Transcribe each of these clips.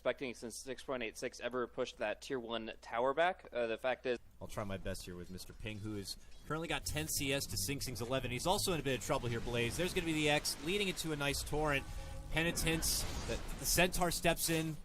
expecting since 6.86 ever pushed that tier 1 tower back. The fact is, I'll try my best here with Mr. Ping, who is currently got 10 CS to Sing Sing's 11. He's also in a bit of trouble here, Blaze. There's going to be the X leading into a nice torrent. Penitence, the Centaur steps in,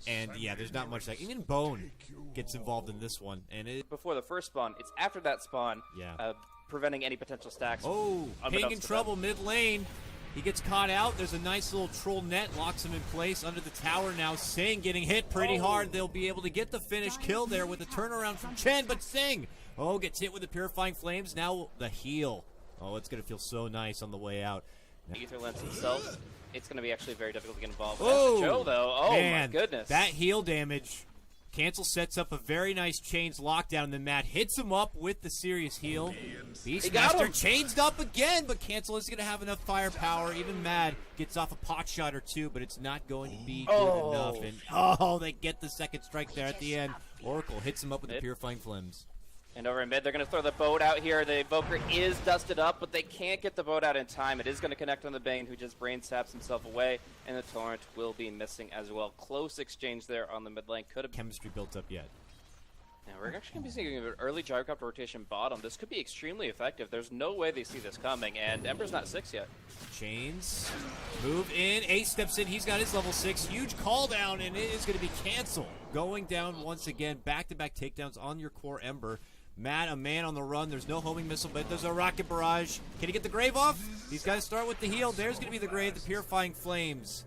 and yeah, there's not much. Like, even Bone gets involved in this one. And before the first spawn, it's after that spawn, yeah, preventing any potential stacks. Oh, Ping in trouble mid lane. He gets caught out. There's a nice little troll net, locks him in place under the tower now. Sing getting hit pretty hard. They'll be able to get the finish kill there with a turnaround from Chen, but Sing, gets hit with the Purifying Flames. Now the heal. Oh, it's going to feel so nice on the way out. Ether Lens himself, it's going to be actually very difficult to get involved. Oh, Joe, though, oh man, my goodness. That heal damage. Cancel sets up a very nice chains lockdown, and then Matt hits him up with the serious heal. Beastmaster chains up again, but Cancel isn't going to have enough firepower. Even Mad gets off a pot shot or two, but it's not going to be good enough. And they get the second strike there at the end. Oracle hits him up with the Purifying Flames. And over in mid, they're going to throw the boat out here. The Evoker is dusted up, but they can't get the boat out in time. It is going to connect on the Bane, who just brain saps himself away, and the Torrent will be missing as well. Close exchange there on the mid lane. Could have chemistry built up yet. Now, we're actually going to be seeing an early gyrocopter rotation bottom. This could be extremely effective. There's no way they see this coming, and Ember's not 6 yet. Chains, move in, Ace steps in, he's got his level 6, huge call down, and it is going to be Cancel. Going down once again, back-to-back takedowns on your core Ember. Matt, a man on the run. There's no homing missile, but there's a rocket barrage. Can he get the grave off? He's got to start with the heal. There's going to be the grave, the Purifying Flames.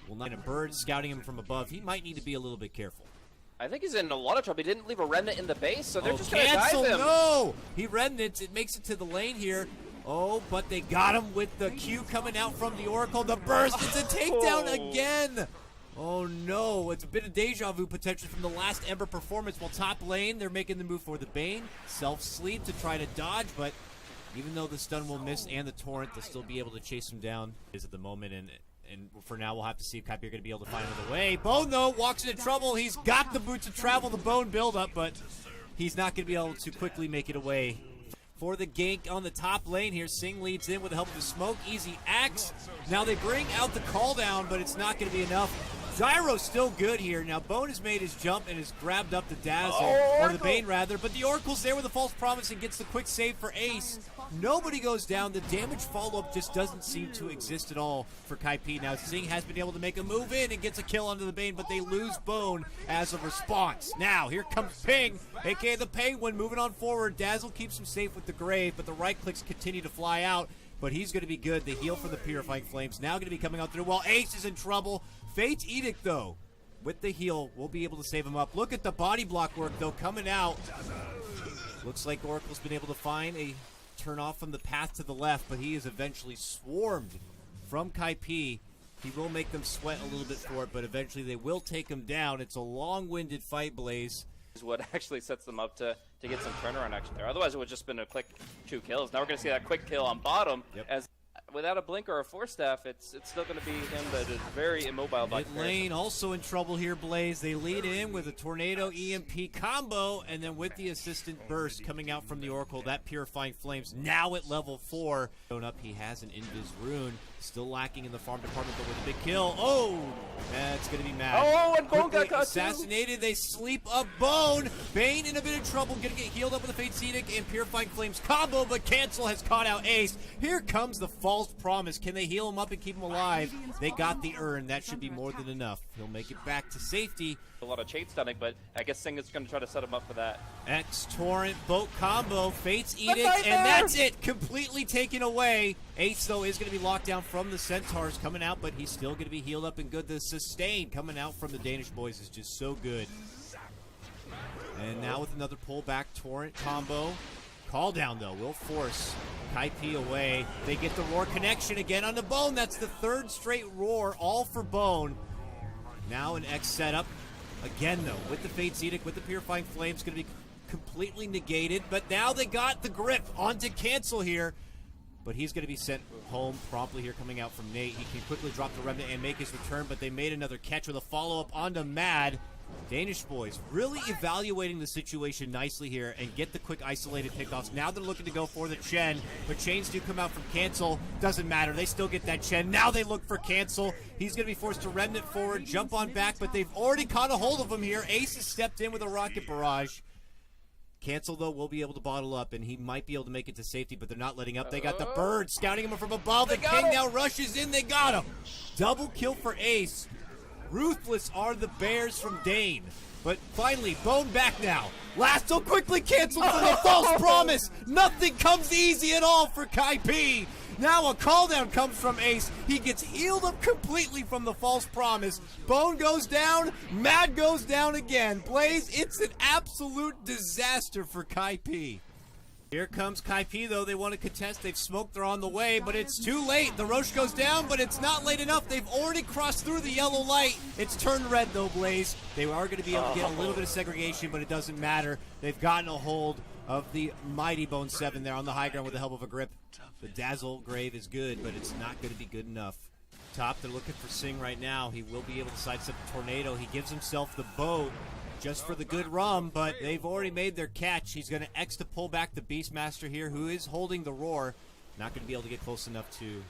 Well, not a bird scouting him from above. He might need to be a little bit careful. I think he's in a lot of trouble. He didn't leave a remnant in the base, so they're just going to Cancel, dive him. No! He remnants. It makes it to the lane here. Oh, but they got him with the Q coming out from the Oracle. The burst. It's a takedown again. Oh no, it's a bit of deja vu potential from the last Ember performance. While top lane, they're making the move for the Bane. Self-sleep to try to dodge, but even though the stun will miss and the torrent, they'll still be able to chase him down is at the moment. And for now, we'll have to see if Kaipi are going to be able to find another way. Bone, though, walks into trouble. He's got the boots of travel, the Bone build-up, but he's not going to be able to quickly make it away. For the gank on the top lane here, Sing leads in with the help of the smoke. Easy axe. Now they bring out the call down, but it's not going to be enough. Gyro's still good here. Now Bone has made his jump and has grabbed up the Dazzle, or the Bane rather, but the Oracle's there with a false promise and gets the quick save for Ace. Nobody goes down. The damage follow-up just doesn't seem to exist at all for Kaipi. Now Sing has been able to make a move in and gets a kill onto the Bane, but they lose Bone as a response. Now here comes Ping, aka the Penguin, moving on forward. Dazzle keeps him safe with the grave, but the right clicks continue to fly out. But he's going to be good. The heal from the Purifying Flames now going to be coming out through while Ace is in trouble. Fate's Edict, though, with the heal, we'll be able to save him up. Look at the body block work, though, coming out. Looks like Oracle's been able to find a turn off from the path to the left, but he is eventually swarmed from Kaipi. He will make them sweat a little bit for it, but eventually they will take him down. It's a long-winded fight, Blaze. Is what actually sets them up to get some turnaround action there. Otherwise, it would have just been a quick 2 kills. Now we're going to see that quick kill on bottom. Yep. As without a blink or a force staff, it's still going to be him that is very immobile. Mid lane also in trouble here, Blaze. They lead in with a Tornado EMP combo, and then with the assistant burst coming out from the Oracle, that Purifying Flames now at level 4. Going up, he has an Invis rune. Still lacking in the farm department, but with a big kill. Oh, that's going to be mad. Oh, and Bone got caught assassinated. They sleep up Bone. Bane in a bit of trouble, going to get healed up with a Fate's Edict and Purifying Flames combo, but Cancel has caught out Ace. Here comes the false promise. Can they heal him up and keep him alive? They got the urn. That should be more than enough. He'll make it back to safety. A lot of chain stunning, but I guess Sing is going to try to set him up for that. X Torrent boat combo, Fate's Edict, and that's it. Completely taken away. Ace, though, is going to be locked down from the Centaurs coming out, but he's still going to be healed up and good. The sustain coming out from the Danish boys is just so good. And now with another pullback Torrent combo. Call down, though, will force Kaipi away. They get the roar connection again on the Bone. That's the 3rd straight roar, all for Bone. Now an X setup. Again, though, with the Fate's Edict, with the Purifying Flames, going to be completely negated. But now they got the grip onto Cancel here. But he's going to be sent home promptly here coming out from Nate. He can quickly drop the Remnant and make his return, but they made another catch with a follow-up onto Mad. Danish boys really evaluating the situation nicely here and get the quick isolated pickoffs. Now they're looking to go for the Chen, but chains do come out from cancel. Doesn't matter. They still get that Chen. Now they look for cancel. He's going to be forced to remnant forward, jump on back, but they've already caught a hold of him here. Ace has stepped in with a rocket barrage. Cancel, though, will be able to bottle up, and he might be able to make it to safety, but they're not letting up. They got the bird scouting him from above, and King now rushes in. They got him. Double kill for Ace. Ruthless are the Bears from Dane. But finally, Bone back now. Lasso quickly canceled for the false promise. Nothing comes easy at all for Kai P. Now a call down comes from Ace. He gets healed up completely from the false promise. Bone goes down. Mad goes down again. Blaze, it's an absolute disaster for Kai P. Here comes Kai P, though. They want to contest. They've smoked. They're on the way, but it's too late. The Roche goes down, but it's not late enough. They've already crossed through the yellow light. It's turned red, though, Blaze. They are going to be able to get a little bit of segregation, but it doesn't matter. They've gotten a hold of the mighty Bone 7 there on the high ground with the help of a grip. The Dazzle Grave is good, but it's not going to be good enough. Top, they're looking for Sing right now. He will be able to sidestep the Tornado. He gives himself the boat just for the good rum, but they've already made their catch. He's going to X to pull back the Beastmaster here, who is holding the Roar. Not going to be able to get close enough to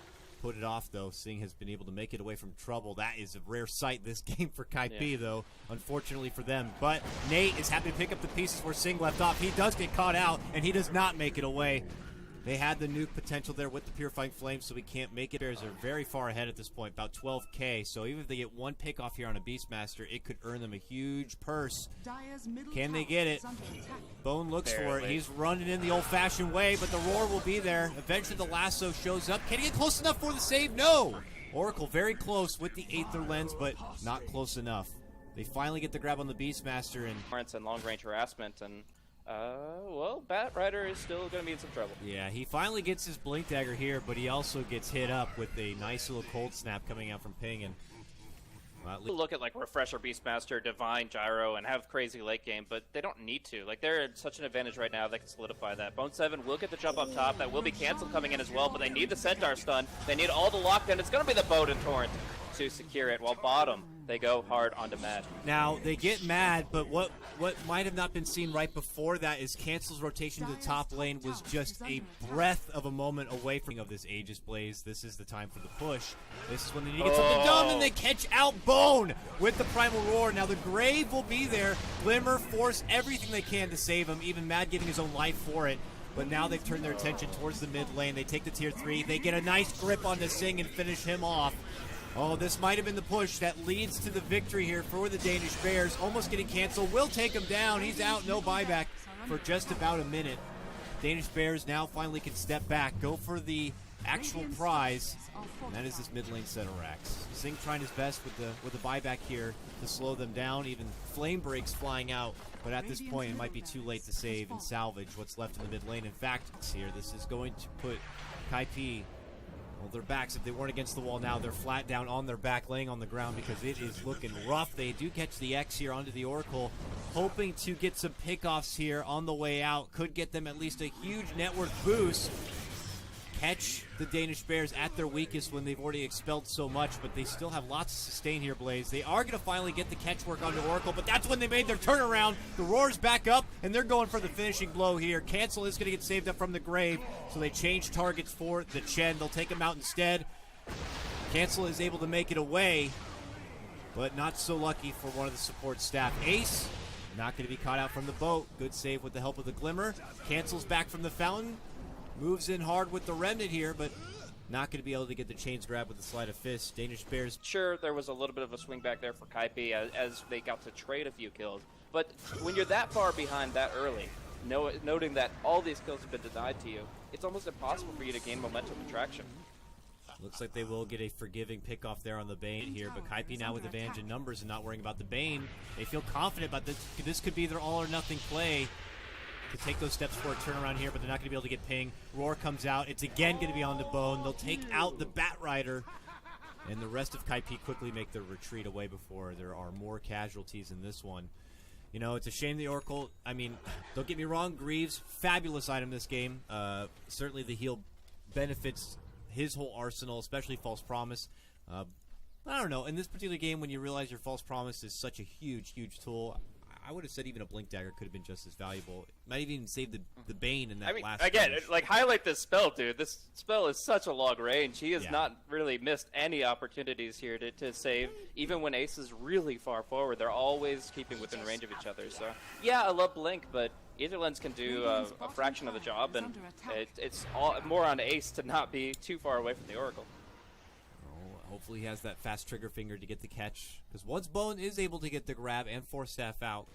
put it off, though. Sing has been able to make it away from trouble. That is a rare sight this game for Kai P, though, unfortunately for them. But Nate is happy to pick up the pieces where Sing left off. He does get caught out, and he does not make it away. They had the nuke potential there with the Purifying Flame, so we can't make it. Bears are very far ahead at this point, about 12K. So even if they get one pick off here on a Beastmaster, it could earn them a huge purse. Can they get it? Bone looks for it. He's running in the old-fashioned way, but the Roar will be there. Eventually the Lasso shows up. Can he get close enough for the save? No! Oracle very close with the Aether Lens, but not close enough. They finally get the grab on the Beastmaster. And long-range harassment, and well, Bat Rider is still going to be in some trouble. Yeah, he finally gets his Blink Dagger here, but he also gets hit up with a nice little cold snap coming out from Ping. And look at like Refresher, Beastmaster, Divine, Gyro, and have crazy late game, but they don't need to. Like, they're at such an advantage right now, they can solidify that. Bone 7 will get the jump up top. That will be Cancel coming in as well, but they need the Centaur stun. They need all the lockdown. It's going to be the Boat and Torrent to secure it, while bottom, they go hard onto Mad. Now, they get Mad, but what might have not been seen right before that is Cancel's rotation to the top lane was just a breath of a moment away from of this Aegis Blaze. This is the time for the push. This is when they need to get something done, and they catch out Bone with the Primal Roar. Now, the Grave will be there. Glimmer force everything they can to save him, even Mad giving his own life for it. But now they've turned their attention towards the mid lane. They take the tier 3. They get a nice grip on the Sing and finish him off. Oh, this might have been the push that leads to the victory here for the Danish Bears. Almost getting canceled. Will take him down. He's out. No buyback for just about a minute. Danish Bears now finally can step back, go for the actual prize, and that is this mid lane set of racks. Sing trying his best with the buyback here to slow them down. Even flame breaks flying out, but at this point it might be too late to save and salvage what's left in the mid lane. In fact, here this is going to put Kai P. Well, their backs, if they weren't against the wall now, they're flat down on their back, laying on the ground because it is looking rough. They do catch the X here onto the Oracle, hoping to get some pickoffs here on the way out. Could get them at least a huge network boost. Catch the Danish Bears at their weakest when they've already expelled so much, but they still have lots to sustain here, Blaze. They are going to finally get the catch work onto Oracle, but that's when they made their turnaround. The Roar's back up, and they're going for the finishing blow here. Cancel is going to get saved up from the Grave, so they change targets for the Chen. They'll take him out instead. Cancel is able to make it away, but not so lucky for one of the support staff. Ace, not going to be caught out from the boat. Good save with the help of the Glimmer. Cancels back from the fountain. Moves in hard with the Remnant here, but not going to be able to get the chains grab with the sleight of fist. Danish Bears. Sure, there was a little bit of a swing back there for Kai P as they got to trade a few kills. But when you're that far behind that early, noting that all these kills have been denied to you, it's almost impossible for you to gain momentum and traction. Looks like they will get a forgiving pickoff there on the Bane here, but Kai P now with advantage in numbers and not worrying about the Bane. They feel confident about this. This could be their all-or-nothing play to take those steps for a turnaround here, but they're not going to be able to get Ping. Roar comes out. It's again going to be on the Bone. They'll take out the Bat Rider, and the rest of Kai P quickly make their retreat away before there are more casualties in this one. You know, it's a shame the Oracle, I mean, don't get me wrong, Greaves, fabulous item this game. Certainly the heal benefits his whole arsenal, especially False Promise. I don't know. In this particular game, when you realize your false promise is such a huge, huge tool, I would have said even a blink dagger could have been just as valuable. It might even save the Bane in that last again, finish. like, highlight this spell, dude. This spell is such a long range. He has not really missed any opportunities here to save. Even when Ace is really far forward, they're always keeping within range of each other. So, yeah, I love blink, but either lens can do a fraction of the job, and it's more on Ace to not be too far away from the Oracle. Hopefully he has that fast trigger finger to get the catch. Because once Bone is able to get the grab and force staff out,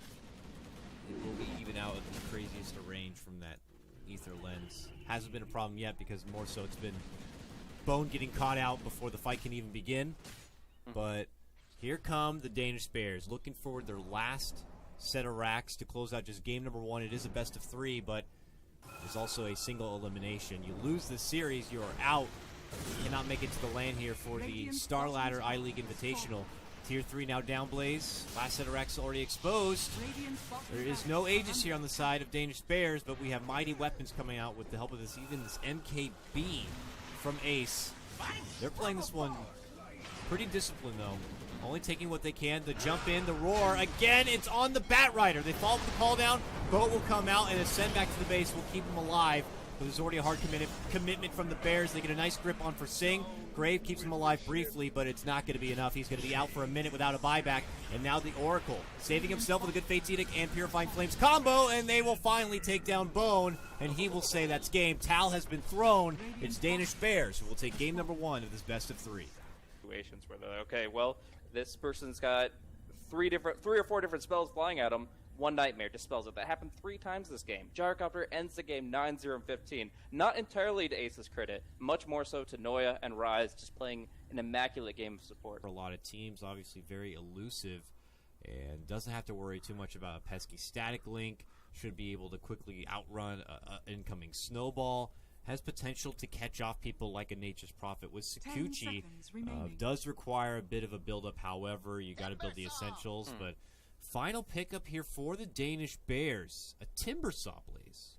it will be even out at the craziest of range from that Ether lens. Hasn't been a problem yet because more so it's been Bone getting caught out before the fight can even begin. But here come the Danish Bears, looking for their last set of racks to close out just game number 1. It is a best of 3, but there's also a single elimination. You lose the series, you are out. Cannot make it to the lane here for the Star Ladder I-League Invitational. Tier 3 now down, Blaze. Last set of racks already exposed. There is no Aegis here on the side of Danish Bears, but we have mighty weapons coming out with the help of this MKB from Ace. They're playing this one pretty disciplined, though. Only taking what they can. The jump in, the roar. Again, it's on the Bat Rider. They follow the call down. Boat will come out, and a send back to the base will keep them alive. But there's already a hard commitment from the Bears. They get a nice grip on for Singh. Grave keeps him alive briefly, but it's not going to be enough. He's going to be out for a minute without a buyback. And now the Oracle, saving himself with a good Fate's Edict and Purifying Flames combo, and they will finally take down Bone, and he will say that's game. Tal has been thrown. It's Danish Bears who will take game number 1 of this best of 3. Situations where they're like, okay, well, this person's got three or four different spells flying at him. One Nightmare dispels it. That happened 3 times this game. Gyrocopter ends the game 9-0-15. Not entirely to Ace's credit, much more so to Noya and Rise, just playing an immaculate game of support. For a lot of teams, obviously very elusive, and doesn't have to worry too much about a pesky static link. Should be able to quickly outrun an incoming snowball. Has potential to catch off people like a Nature's Prophet with Sakuchi. Does require a bit of a build-up, however. You got to build the essentials, but final pickup here for the Danish Bears. A Timbersaw, Blaze.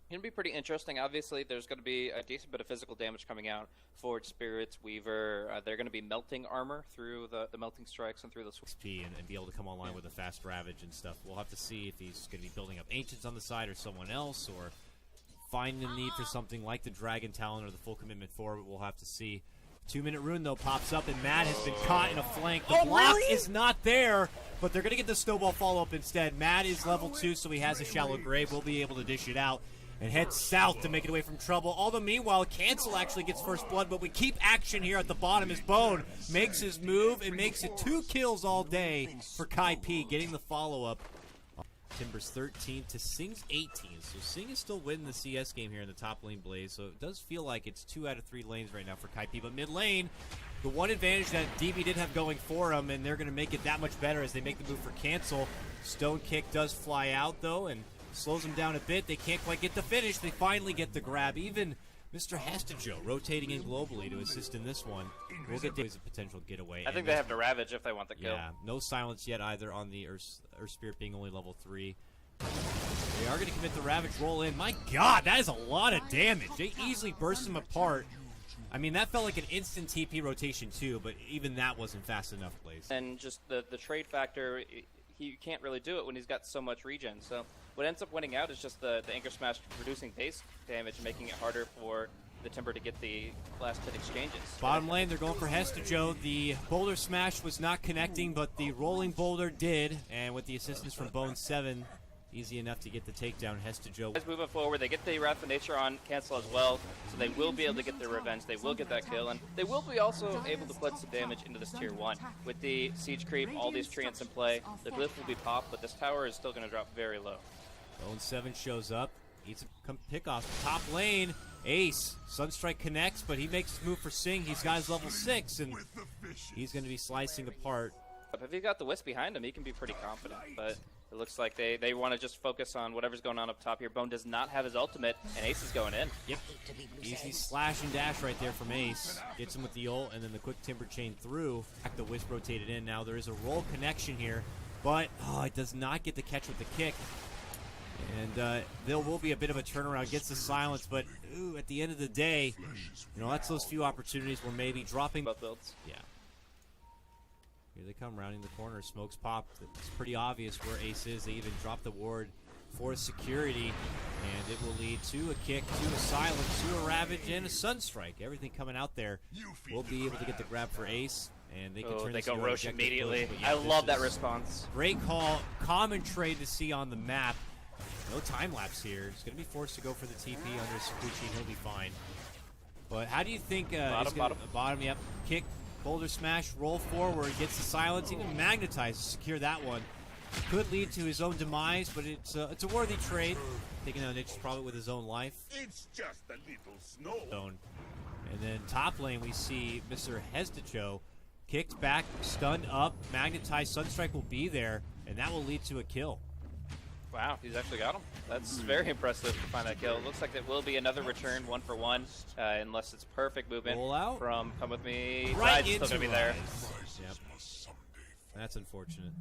Going to be pretty interesting. Obviously, there's going to be a decent bit of physical damage coming out. Forge Spirits, Weaver, they're going to be melting armor through the melting strikes and through the XP and be able to come online with a fast Ravage and stuff. We'll have to see if he's going to be building up Ancients on the side or someone else, or find the need for something like the Dragon Talon or the full commitment forward. We'll have to see. 2-minute rune, though, pops up, and Matt has been caught in a flank. The block is not there, but they're going to get the snowball follow-up instead. Matt is level 2, so he has a shallow grave. We'll be able to dish it out and head south to make it away from trouble. Although, meanwhile, Cancel actually gets first blood, but we keep action here at the bottom as Bone makes his move and makes it 2 kills all day for Kai P, getting the follow-up. Timbers 13 to Singh's 18. So Singh is still winning the CS game here in the top lane, Blaze. So it does feel like it's 2 out of 3 lanes right now for Kai P. But mid lane, the one advantage that DB did have going for him, and they're going to make it that much better as they make the move for Cancel. Stone Kick does fly out, though, and slows them down a bit. They can't quite get the finish. They finally get the grab. Even Mr. Hestajo rotating in globally to assist in this one. We'll get a potential getaway. I think they have to Ravage if they want the kill. Yeah, no silence yet either on the Earth Spirit being only level 3. They are going to commit the Ravage roll in. My god, that is a lot of damage. They easily burst him apart. I mean, that felt like an instant TP rotation too, but even that wasn't fast enough, Blaze. And just the trade factor, he can't really do it when he's got so much regen. So what ends up winning out is just the Anchor Smash reducing base damage, making it harder for the Timber to get the last hit exchanges. Bottom lane, they're going for Hestajo. The Boulder Smash was not connecting, but the Rolling Boulder did, and with the assistance from Bone 7, easy enough to get the takedown. Hestajo. Moving forward, they get the Wrath of Nature on Cancel as well, so they will be able to get their revenge. They will get that kill, and they will be also able to put some damage into this tier 1. With the Siege Creep, all these treants in play, the Glyph will be popped, but this tower is still going to drop very low. Bone 7 shows up. Needs to pick off top lane. Ace. Sunstrike connects, but he makes his move for Singh. He's got his level 6, and he's going to be slicing apart. If he's got the Wisp behind him, he can be pretty confident, but it looks like they want to just focus on whatever's going on up top here. Bone does not have his ultimate, and Ace is going in. Yep. Easy slash and dash right there from Ace. Gets him with the ult, and then the quick Timber Chain through. The Wisp rotated in. Now there is a roll connection here, but it does not get the catch with the kick. And there will be a bit of a turnaround, gets the silence, but at the end of the day, that's those few opportunities where maybe dropping both builds. Yeah. Here they come rounding the corner. Smokes pop. It's pretty obvious where Ace is. They even drop the ward for security, and it will lead to a kick, to a silence, to a ravage, and a sunstrike. Everything coming out there. We'll be able to get the grab for Ace, and they can turn they this go into an Roche objective immediately. push, but yeah, I this love that is response. Great call. Common trade to see on the map. No time lapse here. He's going to be forced to go for the TP under Sakuchi, and he'll be fine. But how do you think bottom, yep. Kick, boulder smash, roll forward, gets the silence, even magnetize to secure that one. Could lead to his own demise, but it's a worthy trade. Taking out Niche probably with his own life. It's just a little snow. And then top lane we see Mr. Hestacho kicked back, stunned up, magnetized. Sunstrike will be there, and that will lead to a kill. Wow, he's actually got him. That's very impressive to find that kill. It looks like it will be another return, 1-for-1, unless it's perfect movement Roll out. from Come With Me. Right Ride's into still going to be there. Yep. That's unfortunate.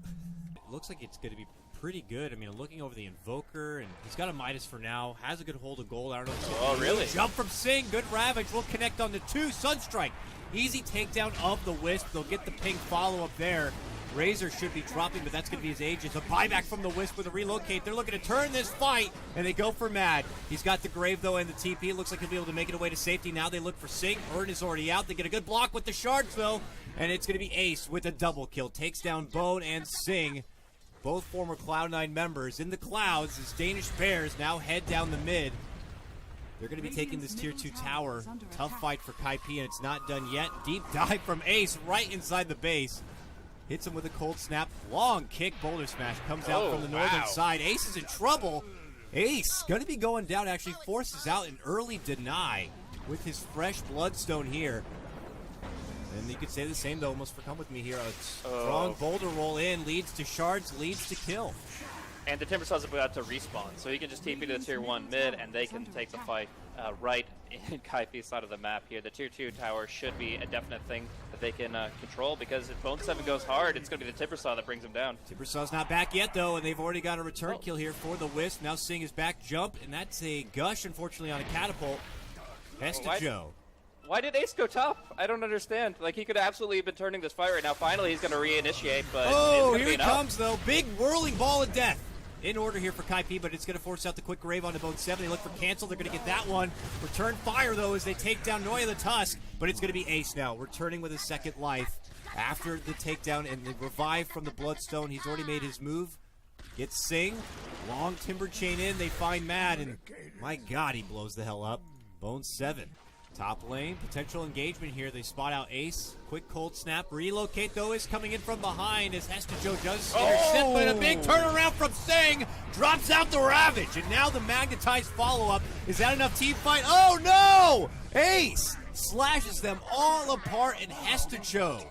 It looks like it's going to be pretty good. I mean, looking over the Invoker, and he's got a Midas for now. Has a good hold of gold. I don't know if it's Oh, really? Jump from Sing. Good Ravage. We'll connect on the 2. Sunstrike. Easy takedown of the Wisp. They'll get the ping follow-up there. Razor should be dropping, but that's going to be his Aegis. A buyback from the Wisp with a relocate. They're looking to turn this fight, and they go for Mad. He's got the Grave, though, and the TP. Looks like he'll be able to make it away to safety. Now they look for Sing. Ern is already out. They get a good block with the shards, though, and it's going to be Ace with a double kill. Takes down Bone and Sing, both former Cloud9 members. In the clouds as Danish Bears now head down the mid. They're going to be taking this tier 2 tower. Tough fight for Kai P, and it's not done yet. Deep dive from Ace right inside the base. Hits him with a cold snap. Long kick. Boulder smash comes out from the northern side. Ace is in trouble. Ace going to be going down. Actually forces out an early deny with his fresh bloodstone here. And you could say the same, though, almost for Come With Me here. A strong boulder roll in. Leads to shards. Leads to kill. And the Timbersaw's about to respawn, so he can just TP to the tier 1 mid, and they can take the fight right in Kaifi's side of the map here. The tier 2 tower should be a definite thing that they can control, because if Bone 7 goes hard, it's going to be the Timbersaw that brings him down. Timbersaw's not back yet, though, and they've already got a return kill here for the Wisp. Now Sing is back jump, and that's a gush, unfortunately, on a catapult. Hesta Joe. Why did Ace go top? I don't understand. Like, he could absolutely have been turning this fight right now. Finally, he's going to reinitiate, but here he comes, though. Big whirling ball of death. In order here for Kai P, but it's going to force out the quick grave onto Bone 7. They look for cancel. They're going to get that one. Return fire, though, as they take down Noya the Tusk, but it's going to be Ace now, returning with his second life after the takedown and the revive from the Bloodstone. He's already made his move. Gets Sing. Long timber chain in. They find Mad, and my God, he blows the hell up. Bone 7. Top lane, potential engagement here. They spot out Ace. Quick cold snap. Relocate, though, is coming in from behind as Hestajo does intercept, but a big turnaround from Sing. Drops out the Ravage, and now the magnetized follow-up. Is that enough team fight? Oh, no! Ace slashes them all apart, and Hestajo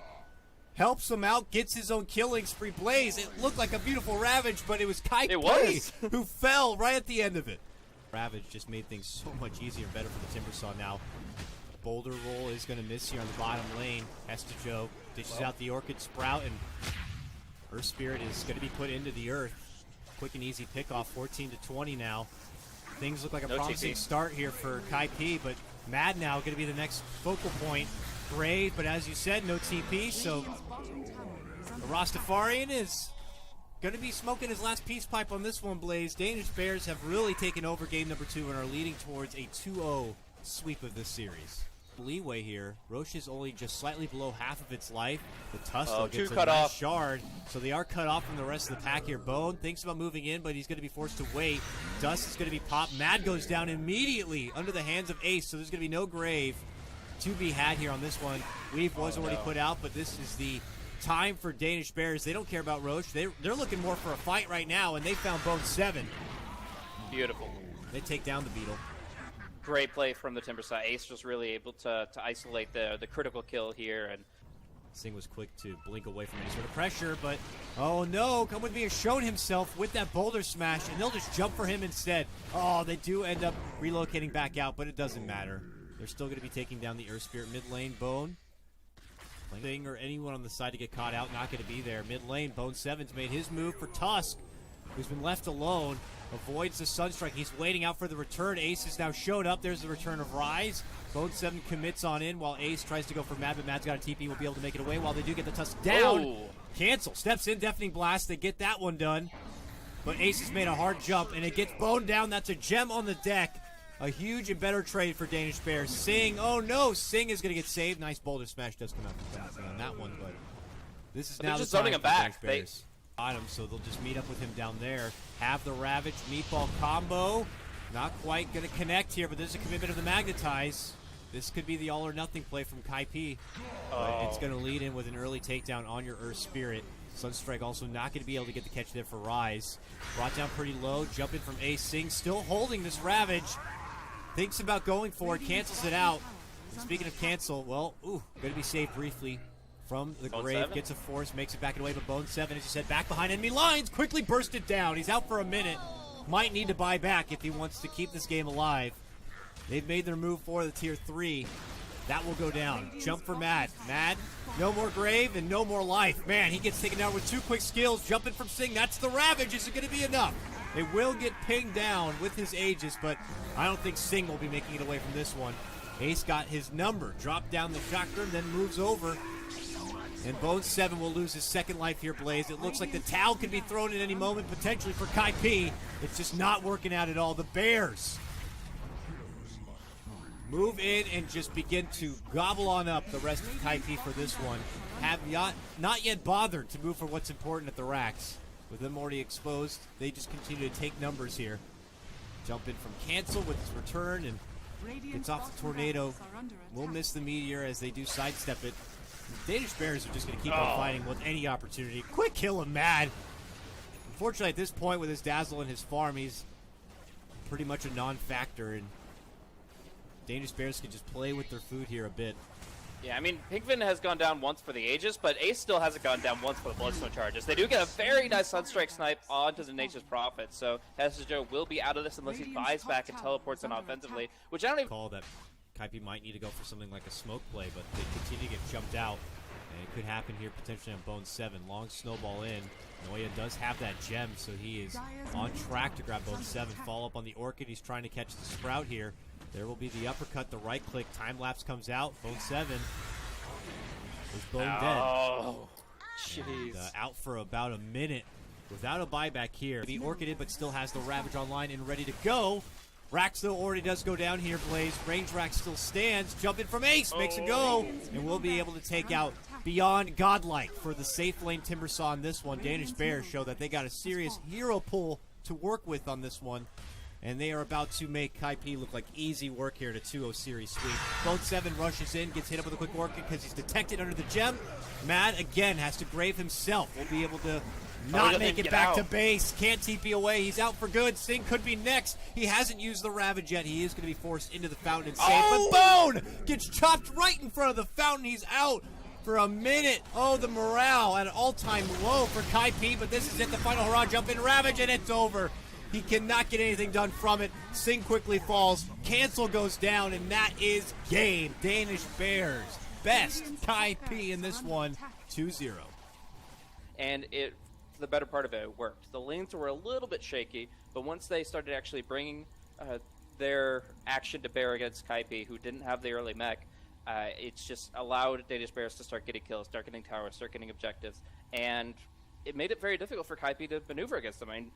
helps him out, gets his own killing spree. Blaze, it looked like a beautiful Ravage, but it was Kai P who fell right at the end of it. Ravage just made things so much easier and better for the Timbersaw now. Boulder roll is going to miss here on the bottom lane. Hestajo dishes out the Orchid Sprout, and Earth Spirit is going to be put into the earth. Quick and easy pickoff, 14-20 now. Things look like a promising start here for Kai P, but Mad now going to be the next focal point. Brave, but as you said, no TP, so the Rastafarian is going to be smoking his last peace pipe on this one, Blaze. Danish Bears have really taken over game number 2 and are leading towards a 2-0 sweep of this series. Leeway here. Roche is only just slightly below half of its life. The Tussle gets a nice shard, so they are cut off from the rest of the pack here. Bone thinks about moving in, but he's going to be forced to wait. Dust is going to be popped. Mad goes down immediately under the hands of Ace, so there's going to be no grave to be had here on this one. Weave was already put out, but this is the time for Danish Bears. They don't care about Roche. They're looking more for a fight right now, and they found Bone 7. Beautiful. They take down the Beetle. Great play from the Timbersaw. Ace was really able to isolate the critical kill here, and Sing was quick to blink away from any sort of pressure, but oh no, Come With Me has shown himself with that boulder smash, and they'll just jump for him instead. Oh, they do end up relocating back out, but it doesn't matter. They're still going to be taking down the Earth Spirit mid lane. Bone, Sing or anyone on the side to get caught out, not going to be there. Mid lane, Bone 7's made his move for Tusk, who's been left alone. Avoids the Sunstrike. He's waiting out for the return. Ace has now showed up. There's the return of Rise. Bone 7 commits on in while Ace tries to go for Mad, but Mad's got a TP, will be able to make it away while they do get the tusk down. Oh. Cancel, steps in, Deafening Blast, they get that one done. But Ace has made a hard jump, and it gets Bone down. That's a gem on the deck. A huge and better trade for Danish Bears. Sing, oh no, Sing is going to get saved. Nice boulder smash does come out from Johnson on that one, but this is But now they're the just time zoning for him back. Danish Bears. Bottom, so they'll just meet up with him down there. Have the Ravage meatball combo. Not quite going to connect here, but there's a commitment of the Magnetize. This could be the all or nothing play from Kai P. But it's going to lead in with an early takedown on your Earth Spirit. Sunstrike also not going to be able to get the catch there for Rise. Brought down pretty low. Jump in from Ace. Sing still holding this Ravage. Thinks about going for it. Cancels it out. And speaking of cancel, well, going to be saved briefly from the Bone grave. 7? Gets a force, makes it back away, but Bone 7, as you said, back behind enemy lines. Quickly bursted down. He's out for a minute. Might need to buy back if he wants to keep this game alive. They've made their move for the tier 3. That will go down. Jump for Mad. Mad, no more grave and no more life. Man, he gets taken down with 2 quick skills. Jumping from Sing. That's the Ravage. Is it going to be enough? They will get pinged down with his Aegis, but I don't think Sing will be making it away from this one. Ace got his number. Dropped down the shotgun, then moves over. And Bone 7 will lose his second life here, Blaze. It looks like the towel could be thrown at any moment, potentially for Kai P. It's just not working out at all. The Bears move in and just begin to gobble on up the rest of Kai P for this one. Have not yet bothered to move for what's important at the racks. With them already exposed, they just continue to take numbers here. Jump in from Cancel with his return and gets off the Tornado. We'll miss the Meteor as they do sidestep it. The Danish Bears are just going to keep on fighting with any opportunity. Quick kill him, Mad. Unfortunately, at this point with his Dazzle and his farm, he's pretty much a non-factor, and Danish Bears can just play with their food here a bit. Yeah, I mean, Pinkvin has gone down once for the Aegis, but Ace still hasn't gone down once for the Bloodstone charges. They do get a very nice Sunstrike snipe onto the Nature's Prophet, so Joe will be out of this unless he buys back and teleports in offensively, which I don't even call that Kai P might need to go for something like a smoke play, but they continue to get jumped out. And it could happen here potentially on Bone 7. Long snowball in. Noya does have that gem, so he is on track to grab Bone 7. Follow up on the Orchid. He's trying to catch the Sprout here. There will be the uppercut, the right click. Time lapse comes out. Bone 7 is Bone dead. Oh, jeez. And, out for about a minute without a buyback here. The Orchid in, but still has the Ravage online and ready to go. Rax, though, already does go down here, Blaze. Range Rax still stands. Jump in from Ace. Makes it go. And we'll be able to take out Beyond Godlike for the safe lane Timbersaw on this one. Danish Bears show that they got a serious hero pool to work with on this one. And they are about to make Kai P look like easy work here to 2-0 series sweep. Bone 7 rushes in, gets hit up with a quick Orchid because he's detected under the gem. Mad, again, has to grave himself. Will be able to not make it back to base. Can't TP away. He's out for good. Sing could be next. He hasn't used the Ravage yet. He is going to be forced into the fountain and saved. But Bone gets chopped right in front of the fountain. He's out for a minute. Oh, the morale at an all-time low for Kai P. But this is it. The final hurrah. Jump in Ravage, and it's over. He cannot get anything done from it. Sing quickly falls. Cancel goes down, and that is game. Danish Bears. Best Kai P in this one. 2-0. And it, for the better part of it, it worked. The lanes were a little bit shaky, but once they started actually bringing their action to bear against Kai P, who didn't have the early mech, it's just allowed Danish Bears to start getting kills, start getting towers, start getting objectives, and it made it very difficult for Kai P to maneuver against them. I mean,